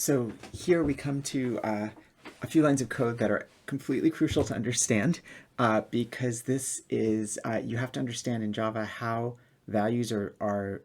So here we come to a few lines of code that are completely crucial to understand because this is, you have to understand in Java how values are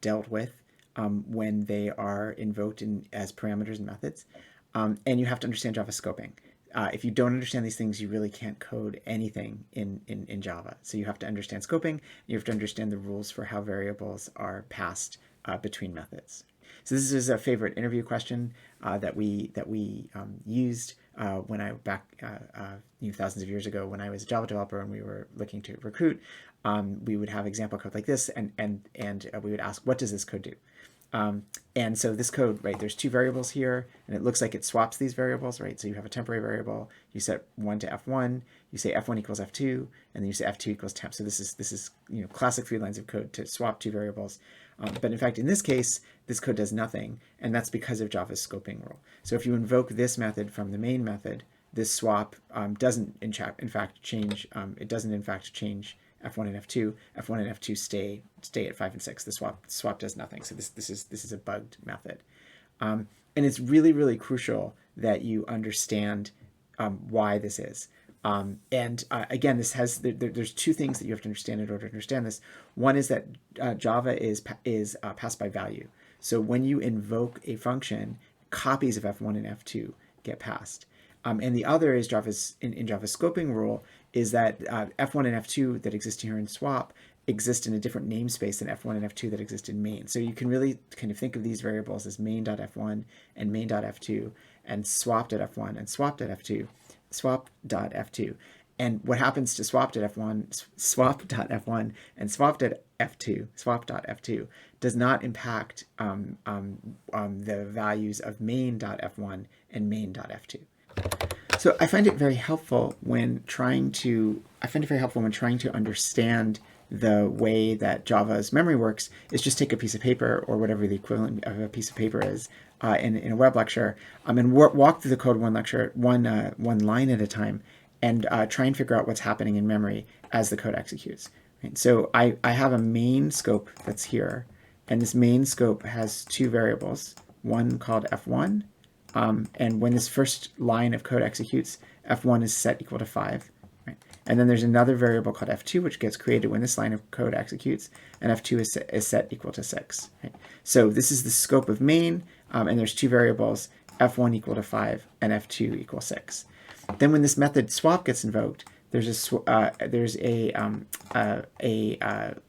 dealt with when they are invoked as parameters and methods. And you have to understand Java scoping. If you don't understand these things, you really can't code anything in Java. So you have to understand scoping, you have to understand the rules for how variables are passed between methods. So this is a favorite interview question that we used when I thousands of years ago when I was a Java developer and we were looking to recruit. We would have example code like this, and we would ask, what does this code do? And so this code, right, there's two variables here, and it looks like it swaps these variables, right? So you have a temporary variable, you set 1 to f1, you say f1 equals f2, and then you say f2 equals temp. So this is classic 3 lines of code to swap two variables. But in fact, in this case, this code does nothing, and that's because of Java's scoping rule. So if you invoke this method from the main method, this swap doesn't in fact change. It doesn't in fact change f1 and f2. F1 and f2 stay at 5 and 6. The swap does nothing. So this is a bugged method, and it's really crucial that you understand why this is. Again, this has there's two things that you have to understand in order to understand this. One is that Java is passed by value. So when you invoke a function, copies of f1 and f2 get passed. And the other is in Java's scoping rule is that f1 and f2 that exist here in swap exist in a different namespace than f1 and f2 that exist in main. So you can really kind of think of these variables as main.f1 and main.f2 and swap.f1 and swap.f2. And what happens to swap.f1 and swap.f2 does not impact the values of main.f1 and main.f2. So I find it very helpful when trying to understand the way that Java's memory works is just take a piece of paper or whatever the equivalent of a piece of paper is in a web lecture and walk through the code one line at a time and try and figure out what's happening in memory as the code executes. Right? So I have a main scope that's here, and this main scope has two variables, one called f1, and when this first line of code executes, f1 is set equal to 5. Right? And then there's another variable called f2, which gets created when this line of code executes, and f2 is set equal to 6. Right? So this is the scope of main, and there's two variables, f1 equal to 5 and f2 equals 6. Then when this method swap gets invoked, there's a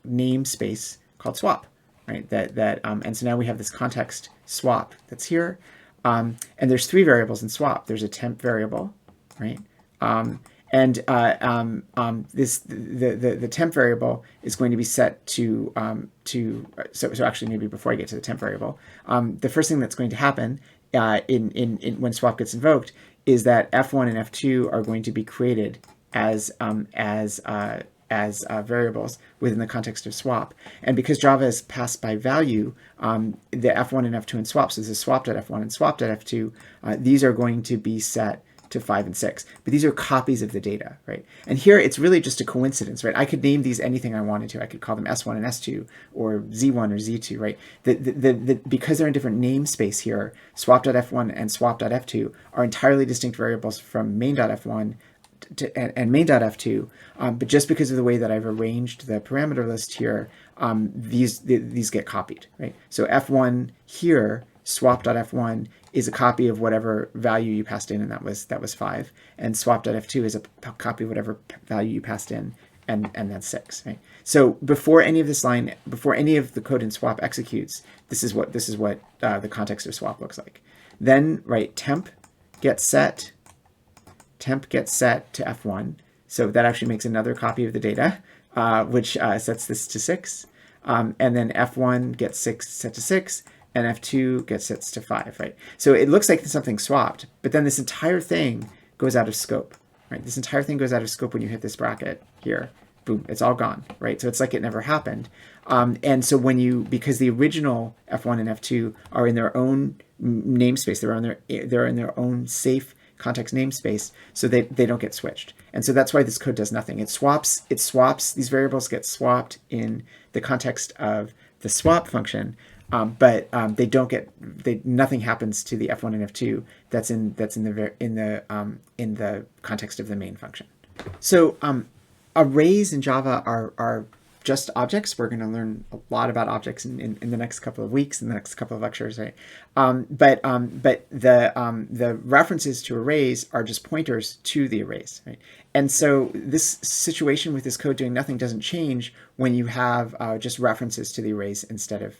namespace called swap, right? And so now we have this context swap that's here. And there's three variables in swap. There's a temp variable, right? The temp variable is going to be set to so actually maybe before I get to the temp variable, the first thing that's going to happen when swap gets invoked is that f1 and f2 are going to be created as variables within the context of swap. And because Java is passed by value, the f1 and f2 in swap, so this is swap.f1 and swap.f2, these are going to be set to 5 and 6. But these are copies of the data, right? And here it's really just a coincidence, right? I could name these anything I wanted to. I could call them S1 and S2 or Z1 or Z2, right? Because they're in different namespace here, swap.f1 and swap.f2 are entirely distinct variables from main.f1 and main.f2, but just because of the way that I've arranged the parameter list here, these get copied, right? So f1 here, swap.f1 is a copy of whatever value you passed in, and that was 5, and swap.f2 is a copy of whatever value you passed in, and that's 6, right? So before any of the code in swap executes, this is what the context of swap looks like. Then, right, temp gets set to f1, so that actually makes another copy of the data, which sets this to 6, and then f1 gets set to 6, and f2 gets set to 5, right? So it looks like something swapped, but then this entire thing goes out of scope, right? This entire thing goes out of scope when you hit this bracket here. Boom, it's all gone, right? So it's like it never happened. And so because the original f1 and f2 are in their own namespace, they're in their own safe context namespace, so they don't get switched. And so that's why this code does nothing. It swaps, these variables get swapped in the context of the swap function, but they don't get nothing happens to the f1 and f2 that's in the context of the main function. So arrays in Java are just objects. We're going to learn a lot about objects in the next couple of weeks, in the next couple of lectures, right? But the references to arrays are just pointers to the arrays, right? And so this situation with this code doing nothing doesn't change when you have just references to the arrays instead of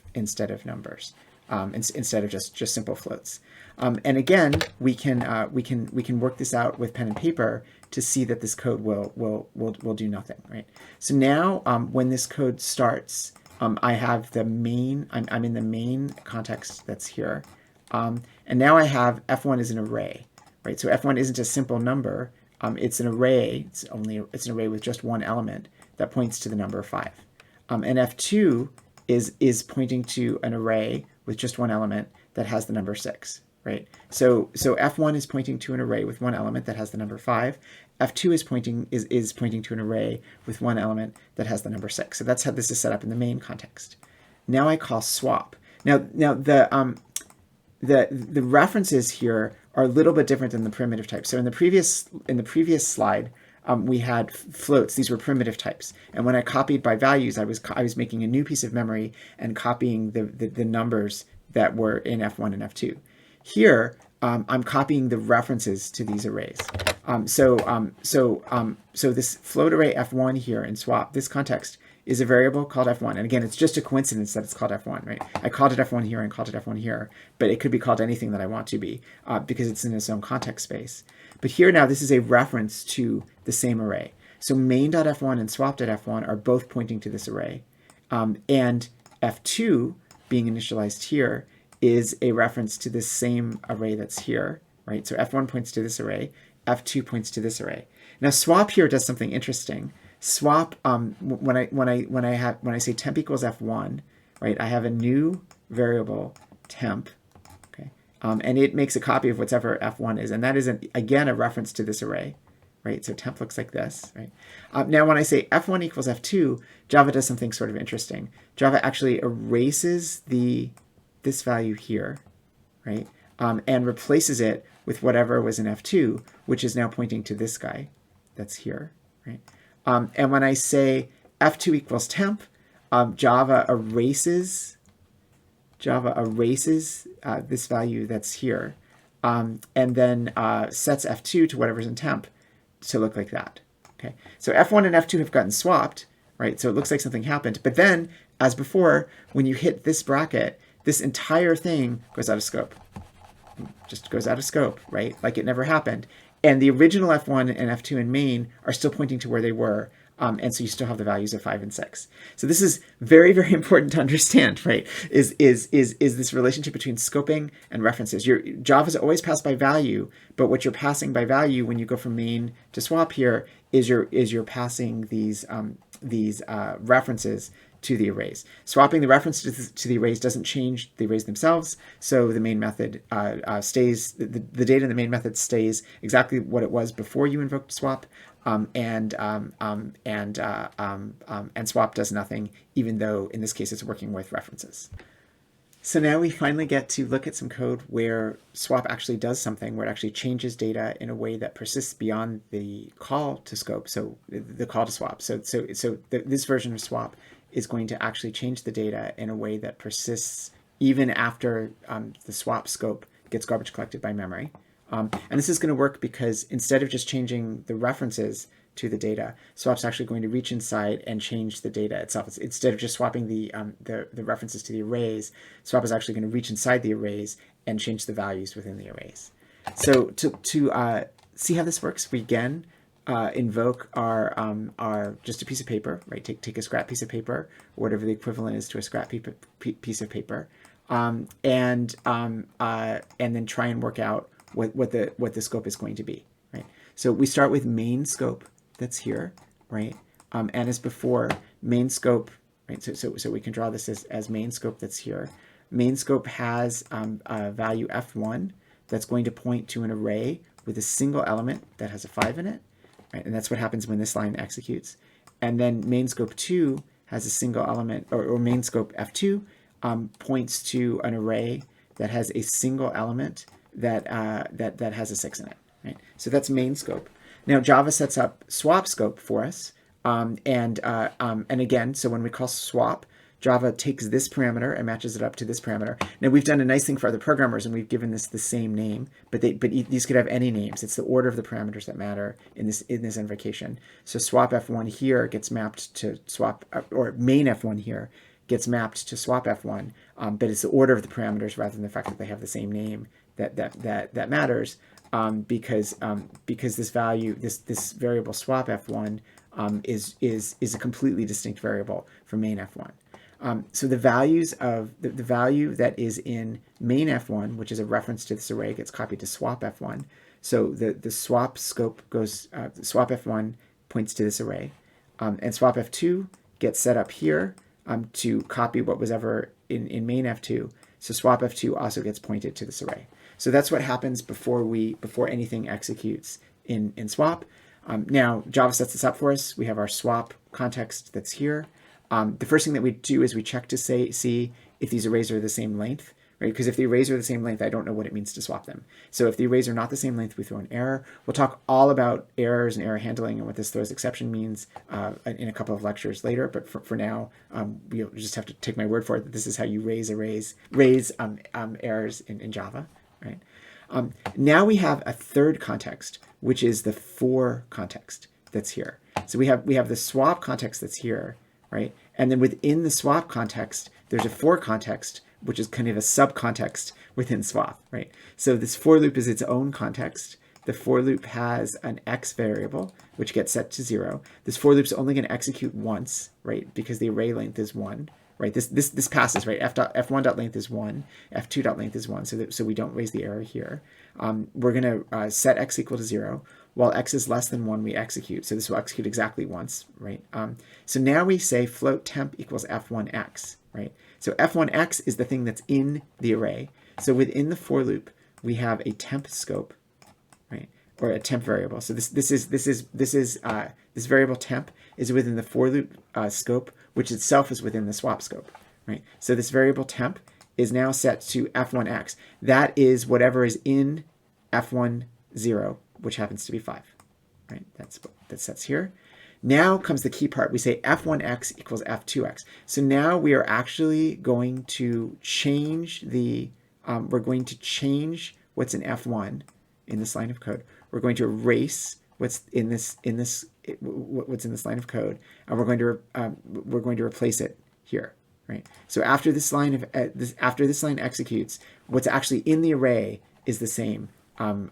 numbers, instead of just simple floats. And again, we can work this out with pen and paper to see that this code will do nothing, right? So now when this code starts, I have the main, I'm in the main context that's here. And now I have f1 is an array, right? So f1 isn't a simple number. It's an array. It's an array with just one element that points to the number 5. And f2 is pointing to an array with just one element that has the number 6. Right. So f1 is pointing to an array with one element that has the number 5. f2 is pointing to an array with one element that has the number 6. So that's how this is set up in the main context. Now I call swap. Now the references here are a little bit different than the primitive type. So in the previous slide, we had floats. These were primitive types. And when I copied by values, I was making a new piece of memory and copying the numbers that were in f1 and f2. Here, I'm copying the references to these arrays. So this float array f1 here in swap, this context, is a variable called f1. And again, it's just a coincidence that it's called f1, right? I called it f1 here and called it f1 here, but it could be called anything that I want to be because it's in its own context space. But here now, this is a reference to the same array. So main.f1 and swap.f1 are both pointing to this array. And f2, being initialized here, is a reference to the same array that's here, right? So f1 points to this array, f2 points to this array. Now swap here does something interesting. Swap, when I say temp equals f1, right? I have a new variable temp, okay, and it makes a copy of whatever f1 is, and that is again a reference to this array, right? So temp looks like this, right? Now when I say f1 equals f2, Java does something sort of interesting. Java actually erases this value here, right, and replaces it with whatever was in f2, which is now pointing to this guy that's here, right? And when I say f2 equals temp, Java erases this value that's here, and then sets f2 to whatever's in temp to look like that. Okay, so f1 and f2 have gotten swapped, right? So it looks like something happened. But then, as before, when you hit this bracket, this entire thing goes out of scope. Just goes out of scope, right? Like it never happened. And the original f1 and f2 in main are still pointing to where they were. And so you still have the values of 5 and 6. So this is very, very important to understand, right? Is this relationship between scoping and references. Java is always passed by value, but what you're passing by value when you go from main to swap here is you're passing these references to the arrays. Swapping the reference to the arrays doesn't change the arrays themselves, so the main method stays, the data in the main method stays exactly what it was before you invoked swap, and swap does nothing, even though in this case it's working with references. So now we finally get to look at some code where swap actually does something, where it actually changes data in a way that persists beyond the call to scope, so the call to swap. So this version of swap is going to actually change the data in a way that persists even after the swap scope gets garbage collected by memory. And this is going to work because instead of just changing the references to the data, swap's actually going to reach inside and change the data itself. Instead of just swapping the references to the arrays, swap is actually going to reach inside the arrays and change the values within the arrays. So to see how this works, we again invoke our just a piece of paper, right? Take a scrap piece of paper, or whatever the equivalent is to a scrap piece of paper, and then try and work out what the scope is going to be, right? So we start with main scope that's here, right? And as before, main scope, right? So we can draw this as main scope that's here. Main scope has a value f1 that's going to point to an array with a single element that has a 5 in it. Right, and that's what happens when this line executes. And then main scope 2 has a single element, or main scope f2 points to an array that has a single element that has a 6 in it. Right? So that's main scope. Now Java sets up swap scope for us, and again, so when we call swap, Java takes this parameter and matches it up to this parameter. Now we've done a nice thing for other programmers, and we've given this the same name, but these could have any names. It's the order of the parameters that matter in this invocation. So swap f1 here gets mapped to swap, or main f1 here gets mapped to swap f1, but it's the order of the parameters rather than the fact that they have the same name that matters, because this value, this variable swap f1 is a completely distinct variable from main f1. So the values of the value that is in main f1, which is a reference to this array, gets copied to swap f1. So the swap scope goes, swap f1 points to this array, and swap f2 gets set up here to copy what was ever in main f2. So swap f2 also gets pointed to this array. So that's what happens before anything executes in swap. Now Java sets this up for us. We have our swap context that's here. The first thing that we do is we check to see if these arrays are the same length, right? Because if the arrays are the same length, I don't know what it means to swap them. So if the arrays are not the same length, we throw an error. We'll talk all about errors and error handling and what this throws exception means in a couple of lectures later. But for now, you'll just have to take my word for it that this is how you raise errors in Java, right? Now we have a third context, which is the for context that's here. So we have the swap context that's here, right? And then within the swap context, there's a for context, which is kind of a subcontext within swap, right? So this for loop is its own context. The for loop has an x variable, which gets set to 0. This for loop's only going to execute once, right? Because the array length is 1, right? This passes, right? f1.length is 1, f2.length is 1, so we don't raise the error here. We're going to set x equal to 0. While x is less than 1, we execute. So this will execute exactly once, right? So now we say float temp equals f1x, right? So f1x is the thing that's in the array. So within the for loop, we have a temp scope, right? Or a temp variable. So this variable temp is within the for loop scope, which itself is within the swap scope, right? So this variable temp is now set to f1x. That is whatever is in f1 0, which happens to be 5, right? That's what that sets here. Now comes the key part. We say f1x equals f2x. So now we are actually going to change we're going to change what's in f1 in this line of code. We're going to erase what's in this line of code, and we're going to replace it here, right? So after this line executes, what's actually in the array is the same for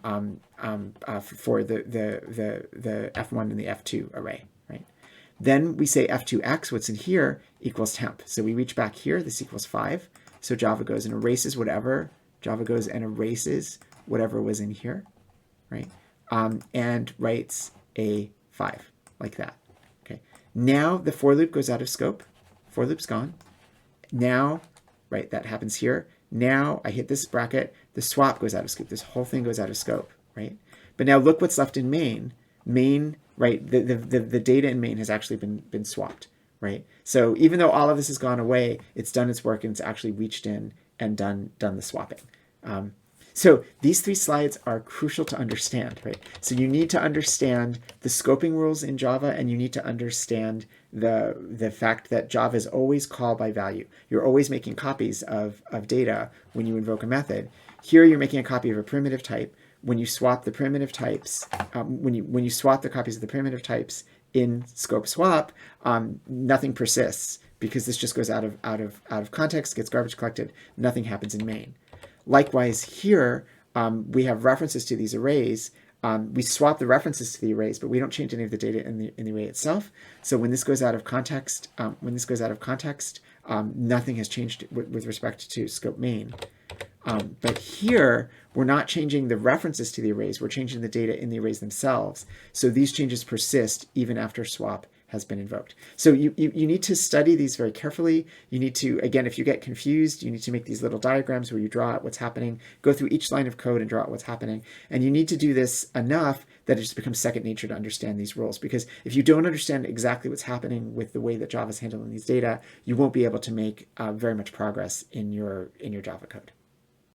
the f1 and the f2 array, right? Then we say f2x, what's in here, equals temp. So we reach back here, this equals 5. So Java goes and erases whatever. Java goes and erases whatever was in here, right? And writes a 5, like that, okay? Now the for loop goes out of scope. For loop's gone. Now, right, that happens here. Now I hit this bracket, the swap goes out of scope. This whole thing goes out of scope, right? But now look what's left in main. Main, right, the data in main has actually been swapped, right? So even though all of this has gone away, it's done its work and it's actually reached in and done the swapping. So these 3 slides are crucial to understand, right? So you need to understand the scoping rules in Java, and you need to understand the fact that Java is always call by value. You're always making copies of data when you invoke a method. Here you're making a copy of a primitive type. When you swap the primitive types, when you swap the copies of the primitive types in scope swap, nothing persists because this just goes out of context, gets garbage collected. Nothing happens in main. Likewise, here we have references to these arrays. We swap the references to the arrays, but we don't change any of the data in the array itself. So when this goes out of context, nothing has changed with respect to scope main. But here, we're not changing the references to the arrays. We're changing the data in the arrays themselves. So these changes persist even after swap has been invoked. So you need to study these very carefully. You need to, again, if you get confused, you need to make these little diagrams where you draw out what's happening, go through each line of code and draw out what's happening. And you need to do this enough that it just becomes second nature to understand these rules. Because if you don't understand exactly what's happening with the way that Java is handling these data, you won't be able to make very much progress in your Java code.